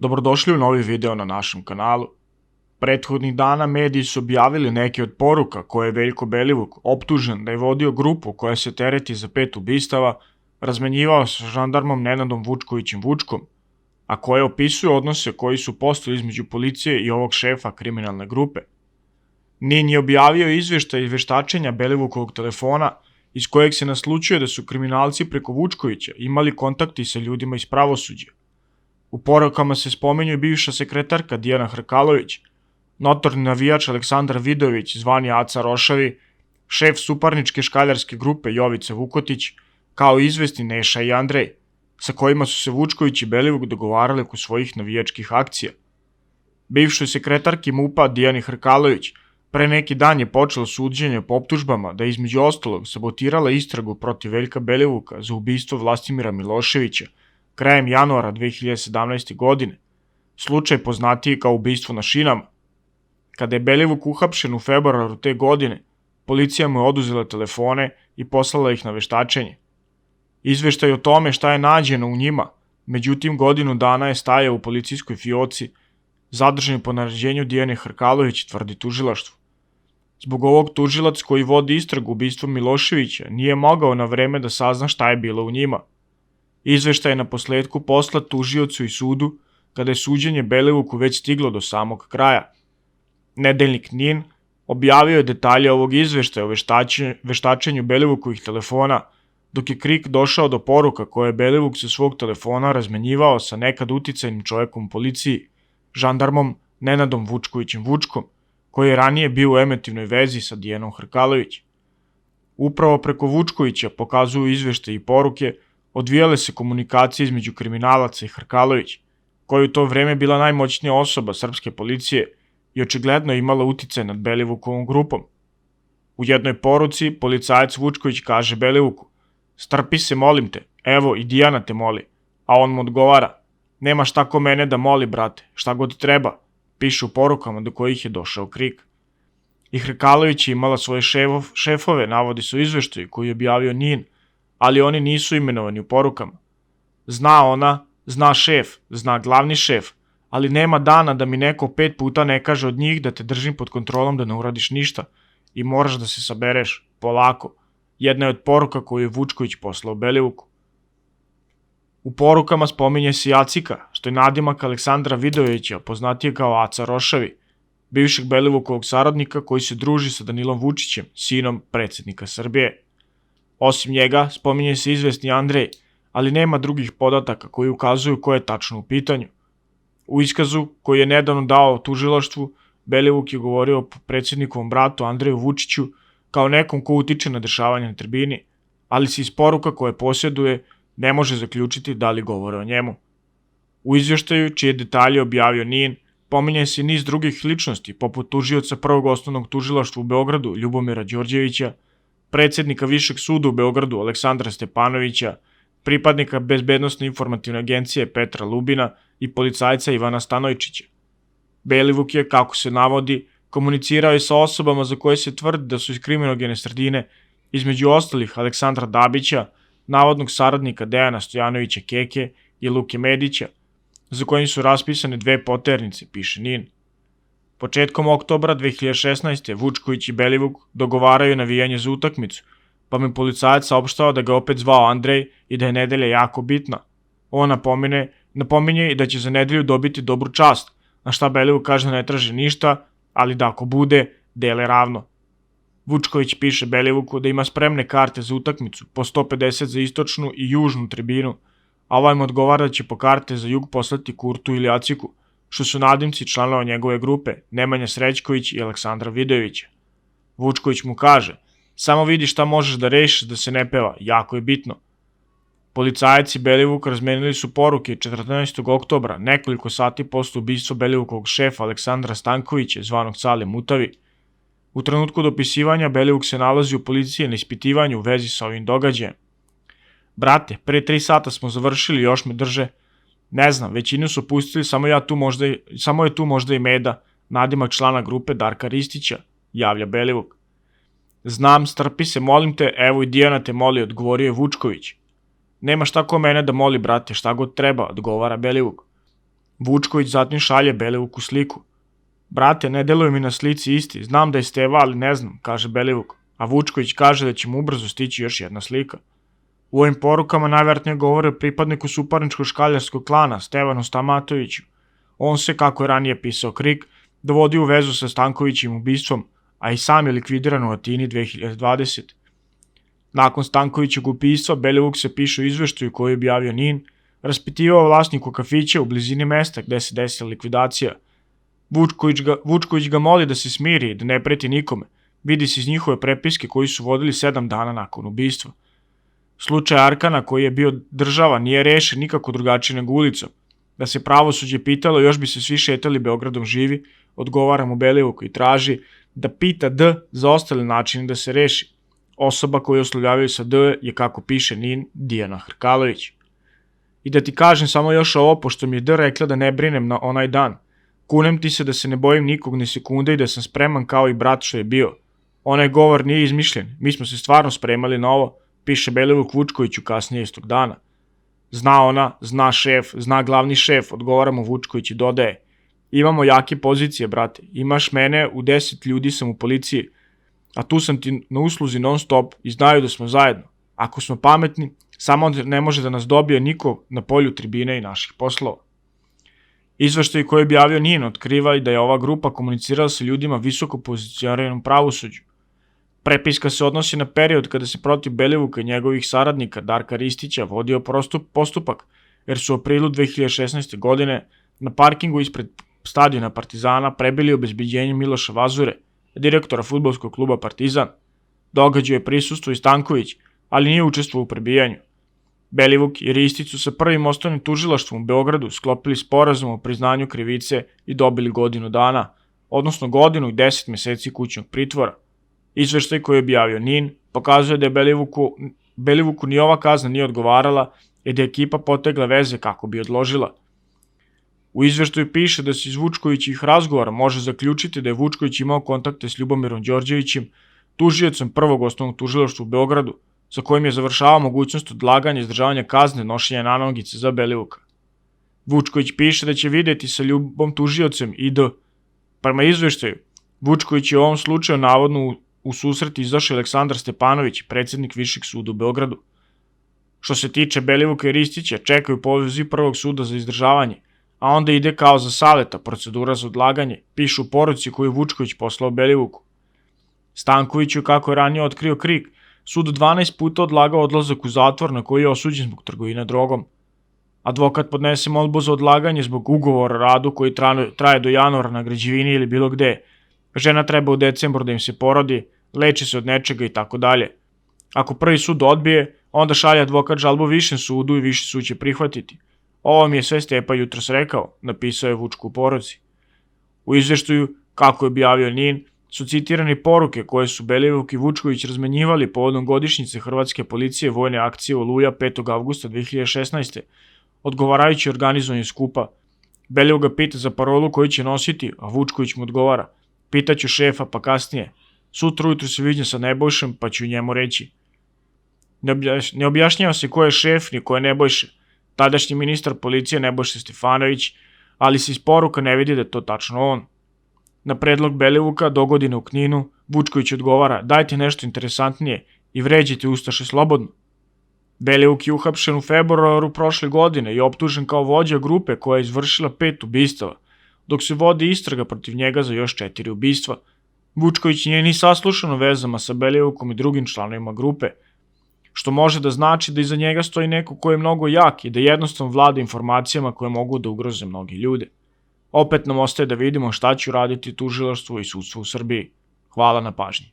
Dobrodošli u novi video na našem kanalu. Prethodnih dana mediji su objavili neke od poruka koje je Veljko Belivuk, optužen da je vodio grupu koja se tereti za 5 ubistava, razmenjivao sa žandarmom Nenadom Vučkovićem Vučkom, a koje opisuju odnose koji su postojali između policije i ovog šefa kriminalne grupe. NIN je objavio izveštaj veštačenja Belivukovog telefona iz kojeg se naslučuje da su kriminalci preko Vučkovića imali kontakti sa ljudima iz pravosuđa. U porukama se spominju i bivša sekretarka Dijana Hrkalović, notorni navijač Aleksandar Vidojević zvani Aca Rošavi, šef suparničke škaljarske grupe Jovica Vukotić, kao i izvesni Neša i Andrej, sa kojima su se Vučković i Belivuk dogovarali oko svojih navijačkih akcija. Bivšoj sekretarki MUP-a Dijani Hrkalović pre neki dan je počelo suđenje po optužbama da je između ostalog sabotirala istragu protiv Veljka Belivuka za ubistvo Vlastimira Miloševića krajem januara 2017. godine, slučaj poznatiji kao ubistvo na šinama. Kada je Belivuk uhapšen u februaru te godine, policija mu je oduzela telefone i poslala ih na veštačenje. Izveštaj o tome šta je nađeno u njima, međutim godinu dana je stajao u policijskoj fioci, zadržan po naređenju Dijane Hrkalović, tvrdi tužilaštvo. Zbog ovog tužilac koji vodi istragu ubistva Miloševića nije mogao na vreme da sazna šta je bilo u njima. Izveštaj je na posledku poslat tužiocu i sudu kada je suđenje Belivuku već stiglo do samog kraja. Nedeljnik NIN objavio je detalje ovog izveštaja o veštačenju Belivukovih telefona, dok je KRIK došao do poruka koje je Belivuk sa svog telefona razmenjivao sa nekad uticajnim čovjekom u policiji, žandarmom Nenadom Vučkovićem Vučkom, koji je ranije bio u emotivnoj vezi sa Dijanom Hrkalović. Upravo preko Vučkovića, pokazuju izveštaje i poruke, odvijale se komunikacije između kriminalaca i Hrkalović, koja je u to vreme bila najmoćnija osoba srpske policije i očigledno je imala uticaj nad Belivukovom grupom. U jednoj poruci policajac Vučković kaže Belivuku: "Strpi se, molim te, evo i Dijana te moli", a on mu odgovara: "Nemaš tako mene da moli, brate, šta god treba", piše u porukama do kojih je došao KRIK. I Hrkalović je imala svoje šefove, navodi se u izveštaju koji je objavio NIN, ali oni nisu imenovani u porukama. Zna ona, zna šef, zna glavni šef, ali nema dana da mi neko 5 puta ne kaže od njih da te držim pod kontrolom da ne uradiš ništa i moraš da se sabereš, polako. Jedna je od poruka koju je Vučković poslao Belivuku. U porukama spominje se i Acika, što je nadimak Aleksandra Vidojevića, poznatije kao Aca Rošavi, bivšeg Belivukovog saradnika koji se druži sa Danilom Vučićem, sinom predsjednika Srbije. Osim njega, spominje se izvesni Andrej, ali nema drugih podataka koji ukazuju ko je tačno u pitanju. U iskazu koji je nedavno dao tužilaštvu, Belivuk je govorio o predsjednikovom bratu Andreju Vučiću kao nekom ko utiče na dešavanje na tribini, ali se iz poruka koje posjeduje ne može zaključiti da li govore o njemu. U izvještaju, čije detalje objavio NIN, pominje se niz drugih ličnosti, poput tužioca prvog osnovnog tužilaštva u Beogradu Ljubomira Đorđevića, predsjednika Višeg suda u Beogradu Aleksandra Stepanovića, pripadnika Bezbednosne informativne agencije Petra Lubina i policajca Ivana Stanojčića. Belivuk je, kako se navodi, komunicirao je sa osobama za koje se tvrdi da su iz kriminogene sredine, između ostalih Aleksandra Dabića, navodnog saradnika Dejana Stojanovića Keke i Luke Medića, za kojim su raspisane 2 poternice, piše NIN. Početkom oktobra 2016. Vučković i Belivuk dogovaraju navijanje za utakmicu, pa mi policajac saopštava da ga opet zvao Andrej i da je nedelja jako bitna. On napominje i da će za nedelju dobiti dobru čast, na šta Belivuk kaže da ne traži ništa, ali da ako bude, dele ravno. Vučković piše Belivuku da ima spremne karte za utakmicu, po 150 za istočnu i južnu tribinu, a ovaj mu odgovara da će po karte za jug poslati Kurtu ili Aciku, što su nadimci članova njegove grupe, Nemanja Srećković i Aleksandra Vidojevića. Vučković mu kaže: "Samo vidi šta možeš da rešiš da se ne peva, jako je bitno." Policajac i Belivuk razmenili su poruke 14. oktobra, nekoliko sati posle ubistva Belivukovog šefa Aleksandra Stankovića, zvanog Cale Mutavi. U trenutku dopisivanja Belivuk se nalazi u policiji na ispitivanju u vezi sa ovim događajem. "Brate, pre 3 sata smo završili, još me drže. Ne znam, većinu su pustili, samo je tu možda i Meda, nadimak člana grupe Darka Ristića", javlja Belivuk. "Znam, strpi se, molim te, evo i Dijana te moli", odgovorio je Vučković. "Nemaš tako mene da moli, brate, šta god treba", odgovara Belivuk. Vučković zatim šalje Belivuku sliku. Brate, ne deluje mi na slici isti, znam da je Steva, ali ne znam, kaže Belivuk, a Vučković kaže da će mu ubrzo stići još jedna slika. U ovim porukama najvjerojatnije govore o pripadniku suparničkog škaljarskog klana, Stevanu Stamatoviću. On se, kako je ranije pisao Krik, dovodi u vezu sa Stankovićim ubistvom, a i sam je likvidiran u Atini 2020. Nakon Stankovićeg ubistva, Belivuk se piše u izveštaju koji je objavio NIN, raspitivao vlasniku kafića u blizini mesta gde se desila likvidacija. Vučković ga moli da se smiri i da ne preti nikome, vidi se iz njihove prepiske koji su vodili 7 dana nakon ubistva. Slučaj Arkana koji je bio država nije rešen nikako drugačije nego ulicom. Da se pravosuđe pitalo, još bi se svi šetali Beogradom živi, odgovara mu Belivuk i traži da pita D za ostale načine da se reši. Osoba koju oslovljavaju sa D je, kako piše NIN, Dijana Hrkalović. I da ti kažem samo još ovo, pošto mi je D rekla da ne brinem na onaj dan. Kunem ti se da se ne bojim nikog ni sekunde i da sam spreman kao i brat što je bio. Onaj govor nije izmišljen, mi smo se stvarno spremali na ovo, piše Belivuk Vučkoviću kasnije istog dana. Zna ona, zna šef, zna glavni šef, odgovara mu Vučković i dodaje. Imamo jake pozicije, brate, imaš mene, u 10 ljudi sam u policiji, a tu sam ti na usluzi non stop i znaju da smo zajedno. Ako smo pametni, samo ne može da nas dobije niko na polju tribine i naših poslova. Izveštaj koji je objavio NIN otkriva i da je ova grupa komunicirala sa ljudima visoko pozicioniranom pravosuđu. Prepiska se odnosi na period kada se protiv Belivuka i njegovih saradnika Darka Ristića vodio postupak, jer su u aprilu 2016. godine na parkingu ispred stadiona Partizana prebili obezbeđenje Miloša Vazure, direktora fudbalskog kluba Partizan. Događaju je prisustvo i Stanković, ali nije učestvovao u prebijanju. Belivuk i Ristić su sa prvim osnovnim tužilaštvom u Beogradu sklopili sporazum o priznanju krivice i dobili godinu dana, odnosno godinu i 10 meseci kućnog pritvora. Izveštaj koji je objavio NIN pokazuje da je Belivuku ni ova kazna nije odgovarala i da je ekipa potegla veze kako bi odložila. U izveštaju piše da se iz Vučkovićih razgovora može zaključiti da je Vučković imao kontakte s Ljubomirom Đorđevićem, tužiocem prvog osnovnog tužilaštva u Beogradu, sa kojim je završavao mogućnost odlaganja izdržavanja kazne nošenja nanogice za Belivuka. Vučković piše da će videti sa Ljubom tužiocem i D. Prema izveštaju, Vučković je u ovom slučaju navodno u susret izašao Aleksandar Stepanović, predsjednik Višeg suda u Beogradu. Što se tiče Belivuka i Ristića, čekaju poziv prvog suda za izdržavanje, a onda ide kao za Saleta procedura za odlaganje, pišu u poruci koju Vučković poslao Belivuku. Stankoviću, kako je ranije otkrio Krik, sud 12 puta odlagao odlazak u zatvor na koji je osuđen zbog trgovine drogom. Advokat podnese molbu za odlaganje zbog ugovora o radu koji traje do januara na građevini ili bilo gde. Žena treba u decembru da im se porodi, leči se od nečega i tako dalje. Ako prvi sud odbije, onda šalje advokat žalbu višem sudu i viši sud će prihvatiti. Ovo mi je sve Stepa jutros rekao, napisao je Vučko u poruci. U izveštaju, kako je objavio NIN, su citirani poruke koje su Belivuk i Vučković razmenjivali povodom godišnjice Hrvatske policije vojne akcije Oluja 5. avgusta 2016. Odgovarajući organizovanju skupa. Belivuk ga pita za parolu koju će nositi, a Vučković mu odgovara. Pitaću šefa pa kasnije. Sutra ujutru se viđem sa Nebojšem pa ću njemu reći. Ne objašnjava se ko je šef ni ko je Nebojša. Tadašnji ministar policije Nebojša Stefanović, ali se iz poruka ne vidi da je to tačno on. Na predlog Belivuka dogodine u Kninu, Vučković odgovara dajte nešto interesantnije i vređite ustaše slobodno. Belivuk je uhapšen u februaru prošle godine i optužen kao vođa grupe koja je izvršila 5 ubistava, dok se vodi istraga protiv njega za još 4 ubistva. Vučković nije ni saslušan u vezama sa Belivukom i drugim članovima grupe, što može da znači da iza njega stoji neko ko je mnogo jak i da jednostavno vlada informacijama koje mogu da ugroze mnogi ljude. Opet nam ostaje da vidimo šta će uraditi tužilaštvo i sudstvo u Srbiji. Hvala na pažnji.